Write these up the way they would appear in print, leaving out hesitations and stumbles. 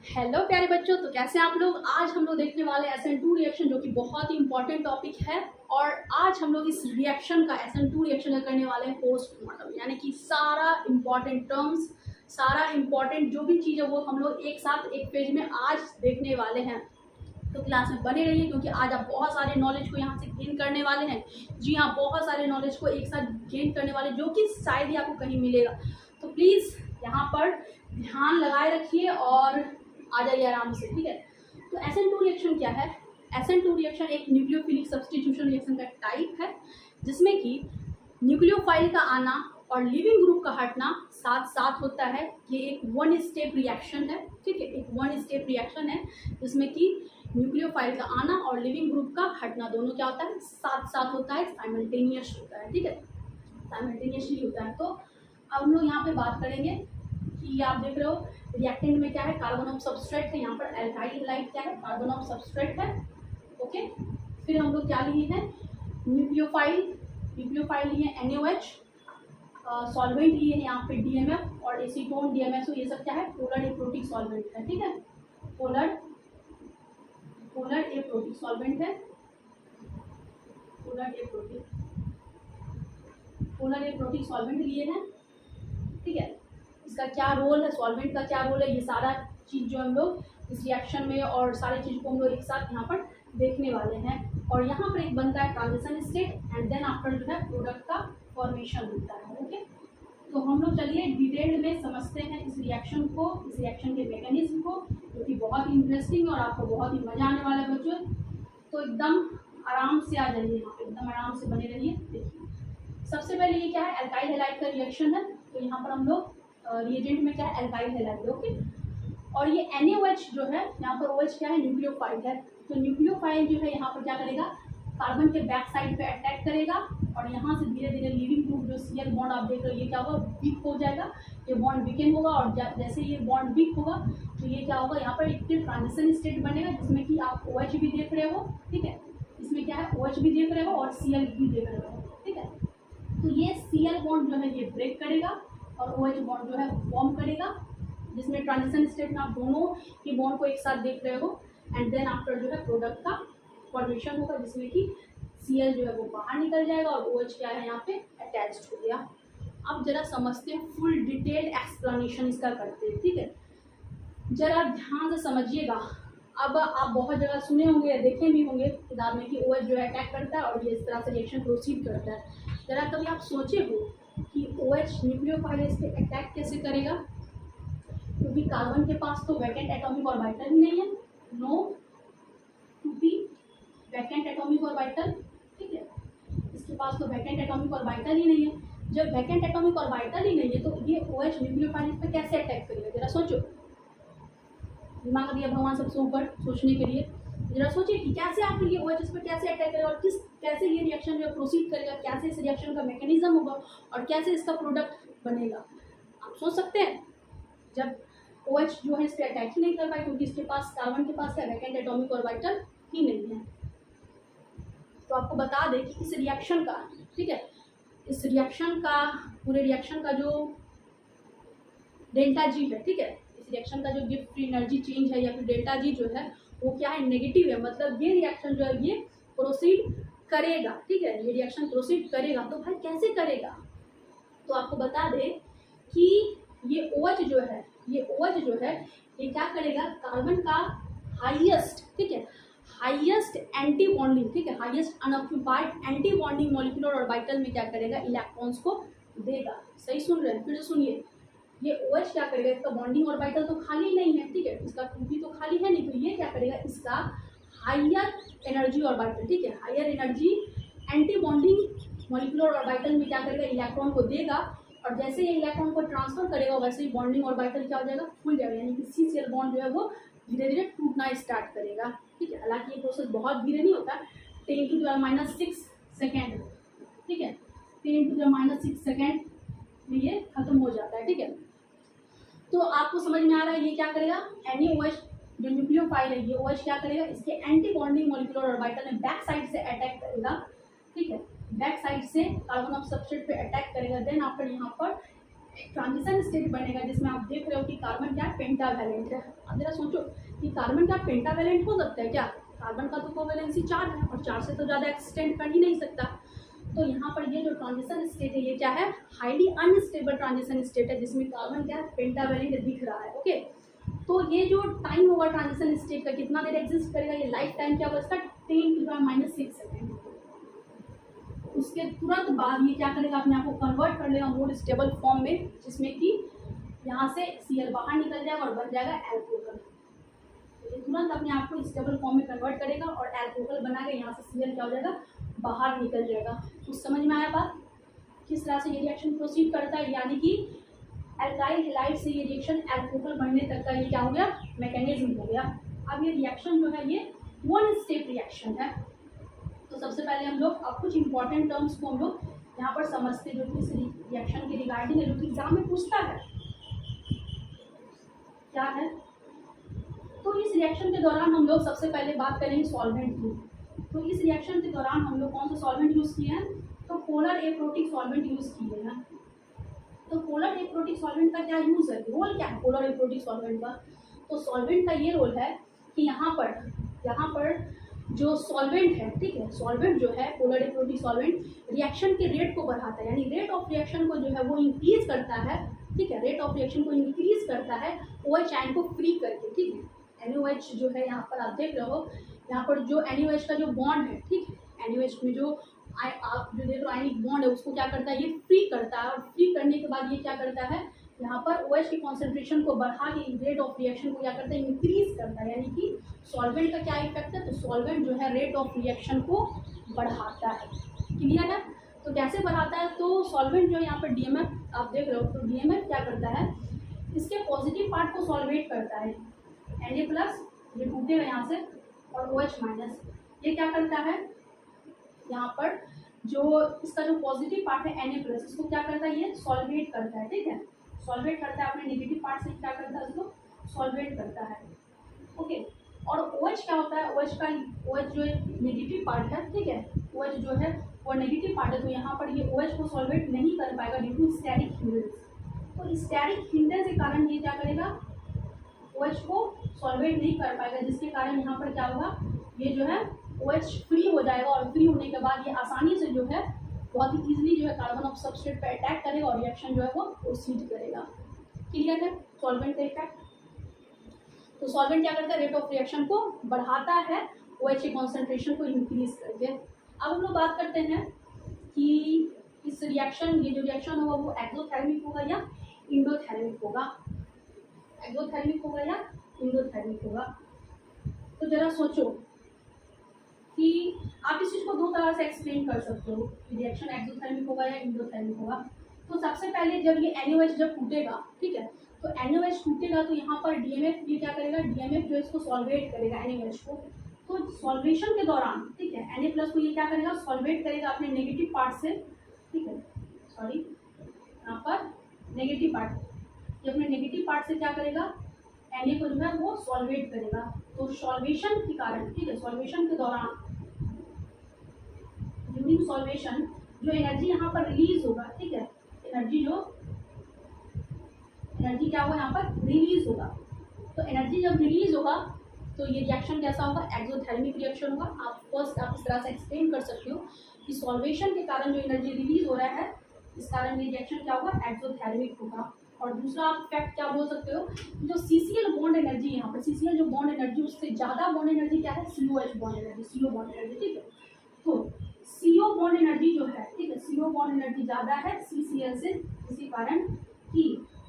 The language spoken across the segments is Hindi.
हेलो प्यारे बच्चों, तो कैसे हैं आप लोग। आज हम लोग देखने वाले SN2 रिएक्शन, जो कि बहुत ही इंपॉर्टेंट टॉपिक है। और आज हम लोग इस रिएक्शन का SN2 रिएक्शन करने वाले हैं पोस्टमार्टम, यानी कि सारा इंपॉर्टेंट टर्म्स, सारा इंपॉर्टेंट जो भी चीज़ है वो हम लोग एक साथ एक पेज में आज देखने वाले हैं। तो क्लास में बने रहिए, क्योंकि आज आप बहुत सारे नॉलेज को यहाँ से गेन करने वाले हैं। जी हाँ, बहुत सारे नॉलेज को एक साथ गेन करने वाले, जो कि शायद ही आपको कहीं मिलेगा। तो प्लीज़ यहाँ पर ध्यान लगाए रखिए और आ जाइए आराम से, ठीक है। तो SN2 रिएक्शन क्या है। SN2 रिएक्शन एक न्यूक्लियोफिलिक सब्स्टिट्यूशन रिएक्शन का टाइप है, जिसमें कि न्यूक्लियोफाइल का आना और लिविंग ग्रुप का हटना साथ साथ होता है। ये एक वन स्टेप रिएक्शन है, ठीक है। एक वन स्टेप रिएक्शन है जिसमें कि न्यूक्लियोफाइल का आना और लिविंग ग्रुप का हटना दोनों क्या होता है, साथ साथ होता है, साइमल्टेनियस होता है, ठीक है। साइमल्टेनियसली होता है। तो अब हम लोग यहाँ पे बात करेंगे कि आप देख रहे हो रिएक्टेंट में क्या है, कार्बन ऑफ सबस्ट्रेट है। यहाँ पर एल्काइल हैलाइड क्या है, कार्बन ऑफ सबस्ट्रेट है, ओके। फिर हम लोग क्या लिए हैं, न्यूक्लियोफाइल लिए NaOH, सॉल्वेंट लिए हैं यहाँ पे DMF और एसीटोन DMSO। ये सब क्या है, पोलर एप्रोटिक सॉल्वेंट है, ठीक है। पोलर एप्रोटिक सॉल्वेंट है, पोलर एप्रोटिक सॉल्वेंट लिए हैं, ठीक है। इसका क्या रोल है, सॉल्वेंट का क्या रोल है, ये सारा चीज़ जो हम लोग इस रिएक्शन में और सारी चीज़ को हम लोग एक साथ यहाँ पर देखने वाले हैं। और यहाँ पर एक बनता है transition state and then after जो है प्रोडक्ट का फॉर्मेशन होता है, ओके। तो हम लोग चलिए डिटेल में समझते हैं इस रिएक्शन को, इस रिएक्शन के मैकेनिज्म को, जो कि बहुत ही इंटरेस्टिंग और आपको बहुत ही मज़ा आने वाला है बच्चों। तो एकदम आराम से आ जाइए, यहाँ पे एकदम आराम से बने रहिए। देखिए सबसे पहले ये क्या है, एल्काइल हैलाइड का रिएक्शन है। तो यहाँ पर हम लोग रिएजेंट में क्या है, एल्काइल हैलाइड, ओके। और ये NaOH जो है, यहाँ पर OH क्या है, न्यूक्लियोफाइल है। तो न्यूक्लियोफाइल जो है यहाँ पर क्या करेगा, कार्बन के बैक साइड पे अटैक करेगा और यहाँ से धीरे धीरे लिविंग ग्रुप जो CL बॉन्ड आप देख रहे हो, ये क्या होगा, वीक हो जाएगा। ये बॉन्ड वीकेन होगा और जैसे ये बॉन्ड वीक होगा तो ये क्या होगा, यहाँ पर एक ट्रांजिशन स्टेट बनेगा, जिसमें कि आप OH भी देख रहे हो, ठीक है। इसमें क्या है, OH भी देख रहे हो और CL भी देख रहे हो, ठीक है। तो ये CL बॉन्ड जो है ये ब्रेक करेगा और OH बॉन्ड जो है फॉर्म करेगा, जिसमें ट्रांजिशन स्टेट में आप दोनों ही बॉन्ड को एक साथ देख रहे हो। एंड देन आफ्टर जो है प्रोडक्ट का फॉर्मेशन होगा, जिसमें कि Cl जो है वो बाहर निकल जाएगा और OH क्या है यहाँ पे अटैच्ड हो गया। अब जरा समझते हैं, फुल डिटेल एक्सप्लेनेशन इसका करते हैं, ठीक है। जरा ध्यान से समझिएगा। अब आप बहुत जगह सुने होंगे या देखे भी होंगे किताब में कि OH जो है अटैक करता है और ये इस तरह से रिएक्शन प्रोसीड करता है। जरा कभी आप सोचे हो कि OH न्यूक्लियोफाइल इस पर अटैक कैसे करेगा, क्योंकि कार्बन के पास तो वैकेंट एटॉमिक ऑर्बिटल ही नहीं है, no to be vacant atomic orbital, ठीक है। इसके पास तो वैकेंट एटॉमिक ऑर्बिटल ही नहीं है। जब वैकेंट एटॉमिक ऑर्बिटल ही नहीं है तो ये OH न्यूक्लियोफाइल इस पर कैसे अटैक करेगा, जरा सोचो। दिमाग दिया भगवान सबसे ऊपर सोचने के लिए। जरा सोचिए कि कैसे आखिर ये OH इस पर कैसे अटैक करेगा और कैसे ये रिएक्शन जो प्रोसीड करेगा, कैसे इस रिएक्शन का मैकेनिज्म होगा और कैसे इसका प्रोडक्ट बनेगा। आप सोच सकते हैं। जब OH जो है इस पर अटैक ही नहीं कर पाए, क्योंकि इसके पास कार्बन के पास क्या वैकेंट एटॉमिक ऑर्बिटल ही नहीं है। तो आपको बता दें कि इस रिएक्शन का, ठीक है, इस रिएक्शन का, पूरे रिएक्शन का जो डेल्टा G है, ठीक है, इस रिएक्शन का जो गिफ्ट फ्री एनर्जी चेंज है या फिर डेल्टा G जो है वो क्या है, नेगेटिव है। मतलब ये रिएक्शन जो है ये प्रोसीड करेगा, ठीक है, ये रिएक्शन प्रोसीड करेगा। तो भाई कैसे करेगा, तो आपको बता दें कि ये OH जो है, ये क्या करेगा, कार्बन का हाईएस्ट, ठीक है, हाईएस्ट एंटी बॉन्डिंग, ठीक है, highest unoccupied anti bonding molecular orbital में क्या करेगा, इलेक्ट्रॉन्स को देगा। सही सुन रहे हैं, फिर से सुनिए। ये OH क्या करेगा, इसका बॉन्डिंग ऑर्बिटल तो खाली नहीं है, ठीक है, इसका 2p तो खाली है नहीं, तो ये क्या करेगा, इसका हायर एनर्जी ऑर्बिटल, ठीक है, higher energy anti bonding molecular orbital में क्या करेगा, इलेक्ट्रॉन को देगा। और जैसे ये इलेक्ट्रॉन को ट्रांसफर करेगा वैसे ही बॉन्डिंग ऑर्बिटल क्या हो जाएगा, खुल जाएगा, यानी कि CCl बॉन्ड जो है वो धीरे धीरे टूटना स्टार्ट करेगा, ठीक है। हालांकि ये प्रोसेस बहुत धीरे नहीं होता, 10⁻⁻6 सेकेंड, ठीक है, 10⁻⁻6 सेकेंड में ये खत्म हो जाता है, ठीक है। तो आपको समझ में आ रहा है ये क्या करेगा, NaOH जो न्यूक्लियोफाइल है, ये OH क्या करेगा, इसके एंटी बॉन्डिंग मॉलिक्यूलर ऑर्बिटल में बैक साइड से अटैक करेगा, ठीक है, बैक साइड से कार्बन ऑफ सबस्ट्रेट पे अटैक करेगा। देन आफ्टर यहाँ पर ट्रांजिशन स्टेट बनेगा जिसमें आप देख रहे हो कि कार्बन क्या है, पेंटावैलेंट है। अब जरा सोचो कि कार्बन क्या पेंटावैलेंट हो सकता है क्या? कार्बन का तो कोवैलेंसी 4 है और 4 से तो ज़्यादा एक्सटेंड कर ही नहीं सकता। तो यहाँ पर ये जो ट्रांजिशन स्टेट है ये क्या है, हाईली अनस्टेबल ट्रांजिशन स्टेट है जिसमें कार्बन क्या है, पेंटावैलेंट दिख रहा है। ओके, तो ये जो टाइम होगा ट्रांजिशन स्टेट का कितना देर एग्जिस्ट करेगा, ये लाइफ टाइम क्या होगा इसका 10⁻⁻⁶ सेकेंड। उसके तुरंत बाद ये क्या करेगा, अपने आप को कन्वर्ट कर लेगा मोर स्टेबल फॉर्म में, जिसमें कि यहाँ से Cl बाहर निकल जाएगा और बन जाएगा एल्कोहल। ये तुरंत अपने आप को स्टेबल फॉर्म में कन्वर्ट करेगा और एल्कोहल बना के यहाँ से Cl क्या हो जाएगा, बाहर निकल जाएगा। कुछ समझ में आया बात, किस तरह से ये रिएक्शन प्रोसीड करता है? यानी कि एल्काइल हैलाइड से ये रिएक्शन एल्कोहल बनने तक का ये क्या हो गया, मैकेनिज्म हो गया। अब ये रिएक्शन जो है ये 1 स्टेप रिएक्शन है। तो सबसे पहले हम लोग अब कुछ इंपॉर्टेंट टर्म्स को हम लोग यहाँ पर समझते हैं जो कि इस रिएक्शन के रिगार्डिंग है, जो कि एग्जाम में पूछता है। क्या है, तो इस रिएक्शन के दौरान हम लोग सबसे पहले बात करेंगे सॉल्वेंट की। तो इस रिएक्शन के दौरान हम लोग कौन सा सॉल्वेंट यूज़ किए हैं, तो पोलर एप्रोटिक सॉल्वेंट यूज़ किए हैं। तो पोलर एप्रोटिक सॉल्वेंट का क्या यूज़ है, रोल क्या है पोलर एप्रोटिक सॉल्वेंट का? तो सॉल्वेंट का ये रोल है कि यहाँ पर जो सॉल्वेंट है, ठीक है, सॉल्वेंट जो है पोलर एप्रोटिक सॉल्वेंट रिएक्शन के रेट को बढ़ाता है, यानी रेट ऑफ रिएक्शन को जो है वो इंक्रीज करता है। ठीक है, रेट ऑफ रिएक्शन को इंक्रीज करता है OH आयन को फ्री करके। ठीक है, NaOH जो है यहाँ पर आप देख रहे हो, यहाँ पर जो NaOH का जो बॉन्ड है, ठीक है, NaOH में जो आप जो देख रहे हो आयनिक बॉन्ड है उसको क्या करता है, ये फ्री करता है। और फ्री करने के बाद ये क्या करता है, यहाँ पर OH की कॉन्सेंट्रेशन को बढ़ा के रेट ऑफ रिएक्शन को क्या करता है, इंक्रीज करता है। यानी कि सॉल्वेंट का क्या इफेक्ट है, तो सॉल्वेंट जो है रेट ऑफ रिएक्शन को बढ़ाता है। क्लियर है? तो कैसे बढ़ाता है, तो सॉल्वेंट जो यहाँ पर DMF आप देख रहे हो, तो DMF क्या करता है, इसके पॉजिटिव पार्ट को सॉल्वेट करता है। Na+ ये टूटेगा यहाँ से और OH- ये क्या करता है, यहाँ पर जो इसका जो पॉजिटिव पार्ट है Na+, इसको क्या करता है, ये सॉल्वेट करता है। ठीक है, सॉल्वेट करता है, अपने नेगेटिव पार्ट से क्या करता है, उसको सॉल्वेट करता है। ओके, और OH क्या होता है, OH जो नेगेटिव पार्ट है, ठीक है, OH जो है वो नेगेटिव पार्ट है, तो यहाँ पर ये OH को सॉल्वेट नहीं कर पाएगा ड्यू टू स्टेरिक हिंड्रेंस। तो स्टेरिक हिंड्रेंस के कारण ये क्या करेगा, OH को सॉल्वेट नहीं कर पाएगा, जिसके कारण यहाँ पर क्या होगा, ये जो है OH फ्री हो जाएगा और फ्री होने के बाद ये आसानी से जो है बहुत ही ईजिली जो है कार्बन ऑफ सबस्ट्रेट पर अटैक करेगा और रिएक्शन जो है वो प्रोसीड करेगा। क्लियर है सॉल्वेंट का इफेक्ट? तो सॉल्वेंट क्या करता है, रेट ऑफ रिएक्शन को बढ़ाता है OH की कॉन्सेंट्रेशन को इंक्रीज करके। अब हम लोग बात करते हैं कि इस रिएक्शन, ये जो रिएक्शन होगा वो एक्सोथर्मिक होगा या इंडोथर्मिक होगा, एक्सोथर्मिक होगा या इंडोथर्मिक होगा। तो जरा सोचो कि आप इस चीज़ को 2 तरह से एक्सप्लेन कर सकते हो कि रिएक्शन एक्सोथर्मिक होगा या इंडोथर्मिक होगा। तो सबसे पहले जब ये NaOH जब टूटेगा, ठीक है, तो NaOH टूटेगा तो यहाँ पर DMF ये क्या करेगा, DMF जो इसको सॉल्वेट करेगा NaOH को। तो सॉल्वेशन के दौरान, ठीक है, Na+ को ये क्या करेगा, सॉल्वेट करेगा अपने नेगेटिव पार्ट से। ठीक है, सॉरी, यहाँ पर नेगेटिव पार्ट, ये अपने नेगेटिव पार्ट से क्या करेगा, Na को जो है वो सॉल्वेट करेगा। तो सॉल्वेशन के कारण, ठीक है, सॉल्वेशन के दौरान ड्यूरिंग सॉल्वेशन जो एनर्जी यहाँ पर रिलीज होगा, ठीक है, एनर्जी क्या होगा, यहाँ पर रिलीज होगा। तो एनर्जी जब रिलीज होगा तो ये रिएक्शन कैसा होगा, एक्सोथर्मिक रिएक्शन होगा। आप इस तरह से एक्सप्लेन कर सकते हो कि सॉल्वेशन के कारण जो एनर्जी रिलीज हो रहा है, इस कारण ये रिएक्शन क्या होगा, एक्सोथर्मिक होगा। और दूसरा आप फैक्ट क्या बोल सकते हो, जो CCl बॉन्ड एनर्जी, यहाँ पर CCl जो बॉन्ड एनर्जी, उससे ज़्यादा बॉन्ड एनर्जी क्या है, COH bond energy, CO bond energy. ठीक है, तो CO बॉन्ड एनर्जी जो है, ठीक है, CO बॉन्ड एनर्जी ज़्यादा है CCl से, इसी कारण की,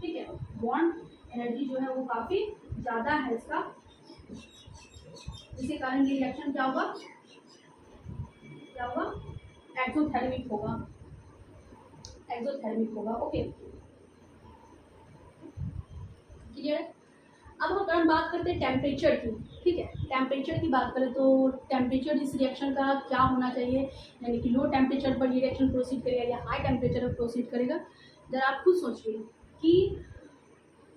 ठीक है, बॉन्ड एनर्जी जो है वो काफ़ी ज़्यादा है इसका, इसी कारण ये रिएक्शन क्या होगा, एक्सोथर्मिक होगा। Okay, clear? अब हम बात करते हैं टेम्परेचर की। ठीक है, टेम्परेचर की बात करें तो टेम्परेचर इस रिएक्शन का क्या होना चाहिए, यानी कि लो टेम्परेचर पर ये रिएक्शन प्रोसीड करेगा या हाई टेम्परेचर पर प्रोसीड करेगा। जरा आप खुद सोचिए कि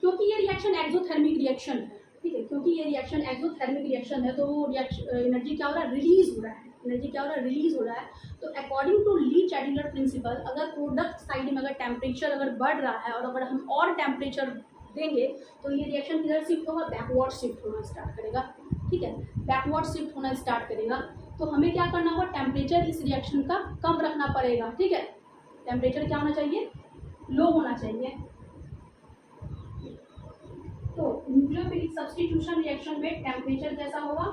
क्योंकि ये रिएक्शन एक्सोथर्मिक रिएक्शन है, ठीक है, क्योंकि ये रिएक्शन एक्सोथर्मिक रिएक्शन है तो रिएक्शन एनर्जी क्या हो रहा है, रिलीज हो रहा है। एनर्जी क्या हो रहा है, रिलीज हो रहा है। तो अकॉर्डिंग टू ली चैडिलर प्रिंसिपल, अगर प्रोडक्ट साइड में अगर टेम्परेचर अगर बढ़ रहा है और अगर हम और टेम्परेचर देंगे तो ये रिएक्शन किधर शिफ्ट होगा, बैकवर्ड शिफ्ट होना स्टार्ट करेगा। ठीक है, बैकवर्ड शिफ्ट होना स्टार्ट करेगा। तो हमें क्या करना होगा, टेम्परेचर इस रिएक्शन का कम रखना पड़ेगा। ठीक है, टेम्परेचर क्या होना चाहिए, लो होना चाहिए। तो न्यूक्लियोफिलिक सब्स्टिट्यूशन रिएक्शन में टेम्परेचर कैसा होगा,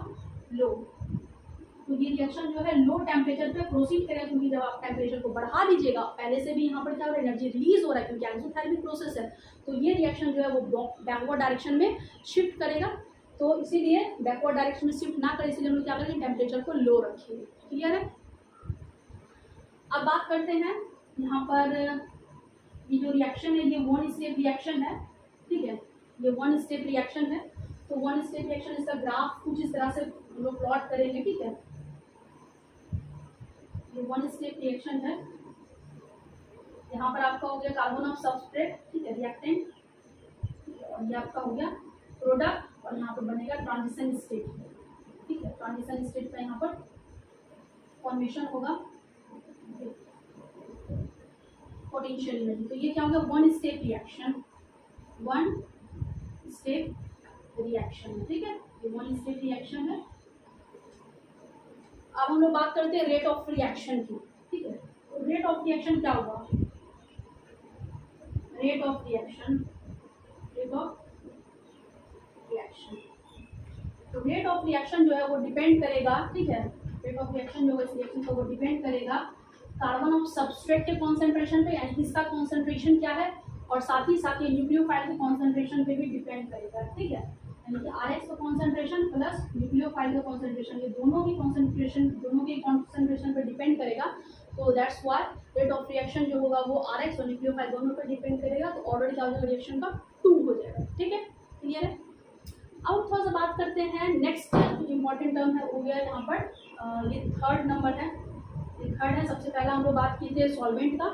लो। तो ये रिएक्शन जो है लो टेम्परेचर पे प्रोसीड करेगा, क्योंकि जब आप टेम्परेचर को बढ़ा दीजिएगा, पहले से भी यहाँ पर क्या हो रहा है, एनर्जी रिलीज हो रहा है क्योंकि एक्सोथर्मिक प्रोसेस है, तो ये रिएक्शन जो है वो बैकवर्ड डायरेक्शन में शिफ्ट करेगा। तो इसीलिए बैकवर्ड डायरेक्शन में शिफ्ट ना करें, इसलिए हम लोग क्या करेंगे, टेम्परेचर को लो रखेंगे। क्लियर है। अब बात करते हैं यहाँ पर, ये जो रिएक्शन है ये वन स्टेप रिएक्शन है। ठीक है, ये वन स्टेप रिएक्शन है। तो वन स्टेप रिएक्शन, इसका ग्राफ कुछ इस तरह से हम लोग प्लॉट करेंगे। ठीक है, ये वन स्टेप रिएक्शन है। यहाँ पर आपका हो गया कार्बन ऑफ सबस्ट्रेट, ठीक है, रिएक्टेंट, और ये आपका हो गया प्रोडक्ट, और यहाँ पर बनेगा ट्रांजिशन स्टेट। ठीक है, ट्रांजिशन स्टेट का यहाँ पर फॉर्मेशन होगा पोटेंशियल एनर्जी। तो ये क्या होगा, one step reaction, one step reaction. ठीक है, ये वन स्टेप रिएक्शन है। अब हम लोग बात करते हैं रेट ऑफ रिएक्शन की। ठीक है, तो रेट ऑफ रिएक्शन क्या होगा, rate of reaction, rate of reaction. तो रेट ऑफ रिएक्शन जो है वो डिपेंड करेगा, ठीक है, रेट ऑफ रिएक्शन जो है इस रिएक्शन का वो डिपेंड करेगा कार्बन ऑफ सबस्ट्रेट के कॉन्सेंट्रेशन पे, यानी इसका कॉन्सेंट्रेशन क्या है, और साथ ही साथ ये न्यूक्लियोफाइल के कॉन्सेंट्रेशन पे भी डिपेंड करेगा। ठीक है, यानी कि RX का कॉन्सेंट्रेशन प्लस न्यूक्लियोफाइल का कॉन्सेंट्रेशन, ये दोनों की कॉन्सेंट्रेशन पे डिपेंड करेगा। तो that's why rate of reaction जो होगा वो RX और न्यूक्लियोफाइल दोनों पर डिपेंड करेगा। तो ऑर्डर क्या हो जाएगा, रिएक्शन का 2 हो जाएगा। ठीक है, क्लियर है। अब थोड़ा सा बात करते हैं नेक्स्ट इंपॉर्टेंट टर्म है, हो गया यहाँ पर ये थर्ड नंबर है, ये थर्ड है। सबसे पहला हम लोग बात किए थे सॉल्वेंट का,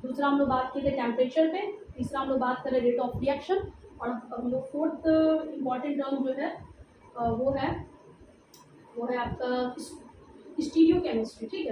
दूसरा हम लोग बात किए थे टेम्परेचर पे, तीसरा हम लोग बात करें रेट ऑफ रिएक्शन, और हम लोग फोर्थ इंपॉर्टेंट टर्म जो है वो है आपका स्टीरियोकेमिस्ट्री। ठीक है।